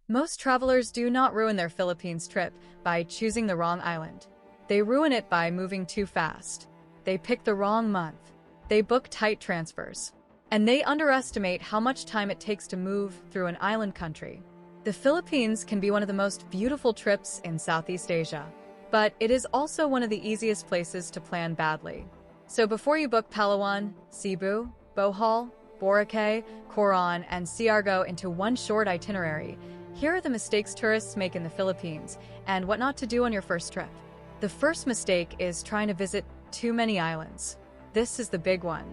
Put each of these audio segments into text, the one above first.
Most travelers do not ruin their Philippines trip by choosing the wrong island. They ruin it by moving too fast. They pick the wrong month. They book tight transfers. And they underestimate how much time it takes to move through an island country. The Philippines can be one of the most beautiful trips in Southeast Asia, but it is also one of the easiest places to plan badly. So before you book Palawan, Cebu, Bohol, Boracay, Coron, and Siargao into one short itinerary, here are the mistakes tourists make in the Philippines and what not to do on your first trip. The first mistake is trying to visit too many islands. This is the big one.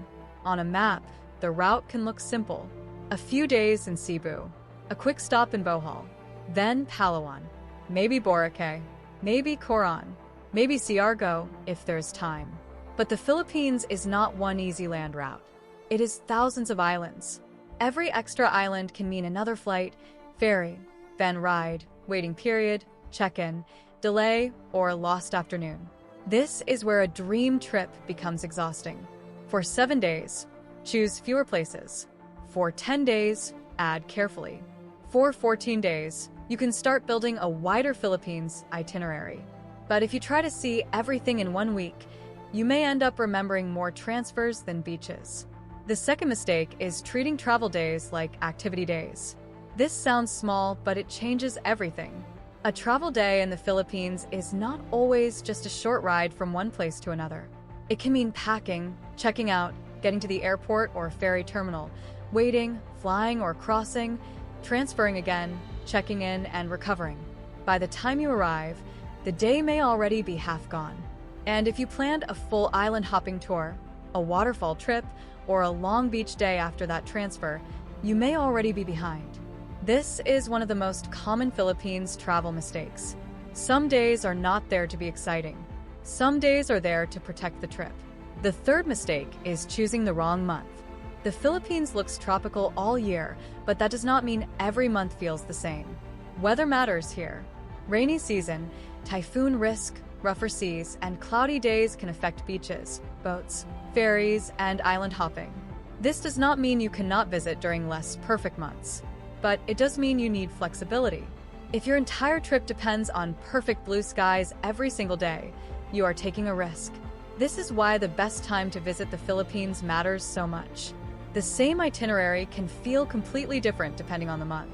On a map, the route can look simple. A few days in Cebu, a quick stop in Bohol, then Palawan, maybe Boracay, maybe Coron, maybe Siargao if there's time. But the Philippines is not one easy land route. It is thousands of islands. Every extra island can mean another flight, ferry, then ride, waiting period, check-in, delay, or lost afternoon. This is where a dream trip becomes exhausting. For 7 days, choose fewer places. For 10 days, add carefully. For 14 days, you can start building a wider Philippines itinerary. But if you try to see everything in 1 week, you may end up remembering more transfers than beaches. The second mistake is treating travel days like activity days. This sounds small, but it changes everything. A travel day in the Philippines is not always just a short ride from one place to another. It can mean packing, checking out, getting to the airport or ferry terminal, waiting, flying or crossing, transferring again, checking in, and recovering. By the time you arrive, the day may already be half gone. And if you planned a full island hopping tour, a waterfall trip, or a long beach day after that transfer, you may already be behind. This is one of the most common Philippines travel mistakes. Some days are not there to be exciting. Some days are there to protect the trip. The third mistake is choosing the wrong month. The Philippines looks tropical all year, but that does not mean every month feels the same. Weather matters here. Rainy season, typhoon risk, rougher seas, and cloudy days can affect beaches, boats, ferries, and island hopping. This does not mean you cannot visit during less perfect months, but it does mean you need flexibility. If your entire trip depends on perfect blue skies every single day, you are taking a risk. This is why the best time to visit the Philippines matters so much. The same itinerary can feel completely different depending on the month.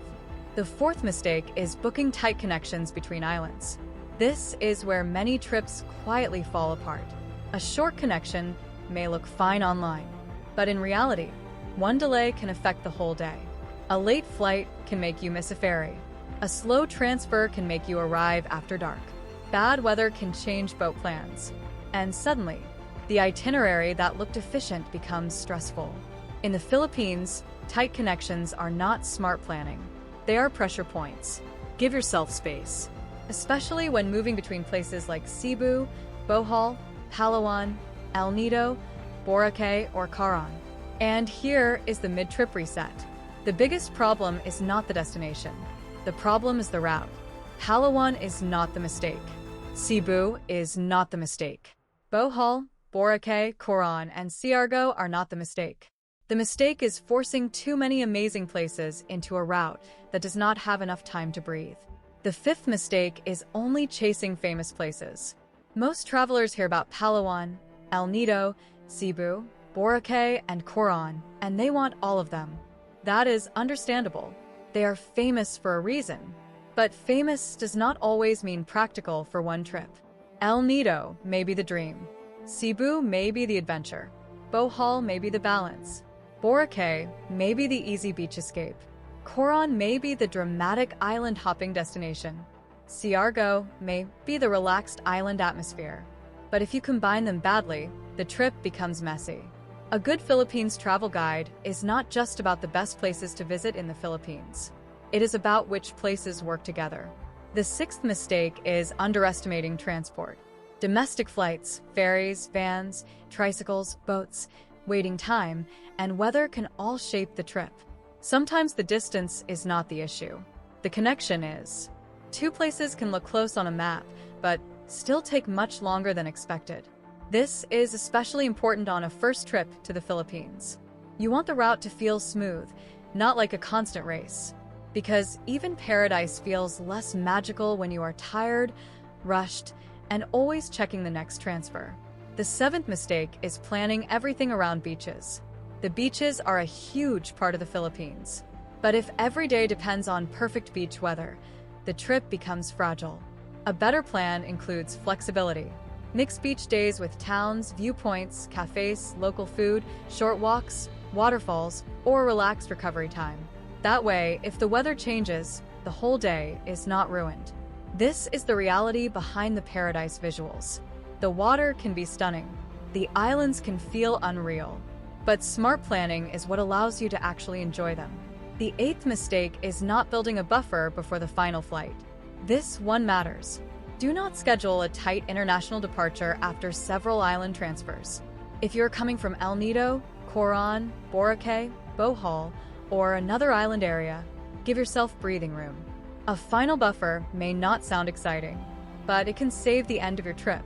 The fourth mistake is booking tight connections between islands. This is where many trips quietly fall apart. A short connection may look fine online, but in reality, one delay can affect the whole day. A late flight can make you miss a ferry. A slow transfer can make you arrive after dark. Bad weather can change boat plans. And suddenly, the itinerary that looked efficient becomes stressful. In the Philippines, tight connections are not smart planning. They are pressure points. Give yourself space, especially when moving between places like Cebu, Bohol, Palawan, El Nido, Boracay, or Coron. And here is the mid-trip reset. The biggest problem is not the destination. The problem is the route. Palawan is not the mistake. Cebu is not the mistake. Bohol, Boracay, Coron, and Siargao are not the mistake. The mistake is forcing too many amazing places into a route that does not have enough time to breathe. The fifth mistake is only chasing famous places. Most travelers hear about Palawan, El Nido, Cebu, Boracay, and Coron, and they want all of them. That is understandable. They are famous for a reason. But famous does not always mean practical for one trip. El Nido may be the dream. Cebu may be the adventure. Bohol may be the balance. Boracay may be the easy beach escape. Coron may be the dramatic island hopping destination. Siargao may be the relaxed island atmosphere. But if you combine them badly, the trip becomes messy. A good Philippines travel guide is not just about the best places to visit in the Philippines. It is about which places work together. The sixth mistake is underestimating transport. Domestic flights, ferries, vans, tricycles, boats, waiting time, and weather can all shape the trip. Sometimes the distance is not the issue. The connection is. Two places can look close on a map, but still take much longer than expected. This is especially important on a first trip to the Philippines. You want the route to feel smooth, not like a constant race. because even paradise feels less magical when you are tired, rushed, and always checking the next transfer. The seventh mistake is planning everything around beaches. The beaches are a huge part of the Philippines. But if every day depends on perfect beach weather, the trip becomes fragile. A better plan includes flexibility. Mix beach days with towns, viewpoints, cafes, local food, short walks, waterfalls, or relaxed recovery time. That way, if the weather changes, the whole day is not ruined. This is the reality behind the paradise visuals. The water can be stunning. The islands can feel unreal. But smart planning is what allows you to actually enjoy them. The eighth mistake is not building a buffer before the final flight. This one matters. Do not schedule a tight international departure after several island transfers. If you're coming from El Nido, Coron, Boracay, Bohol, or another island area, give yourself breathing room. A final buffer may not sound exciting, but it can save the end of your trip.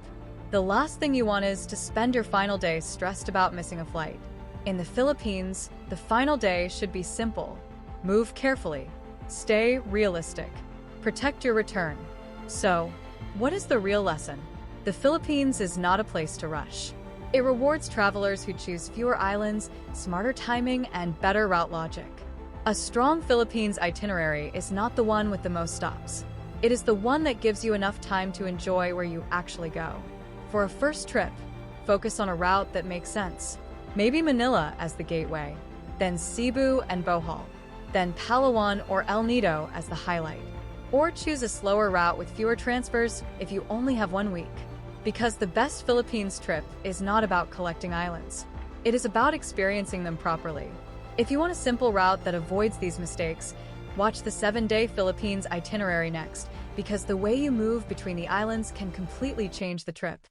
The last thing you want is to spend your final day stressed about missing a flight. In the Philippines, the final day should be simple. Move carefully. Stay realistic. Protect your return. So, what is the real lesson? The Philippines is not a place to rush. It rewards travelers who choose fewer islands, smarter timing, and better route logic. A strong Philippines itinerary is not the one with the most stops. It is the one that gives you enough time to enjoy where you actually go. For a first trip, focus on a route that makes sense. Maybe Manila as the gateway, then Cebu and Bohol, then Palawan or El Nido as the highlight. Or choose a slower route with fewer transfers if you only have 1 week. Because the best Philippines trip is not about collecting islands. It is about experiencing them properly. If you want a simple route that avoids these mistakes, watch the 7-day Philippines itinerary next, because the way you move between the islands can completely change the trip.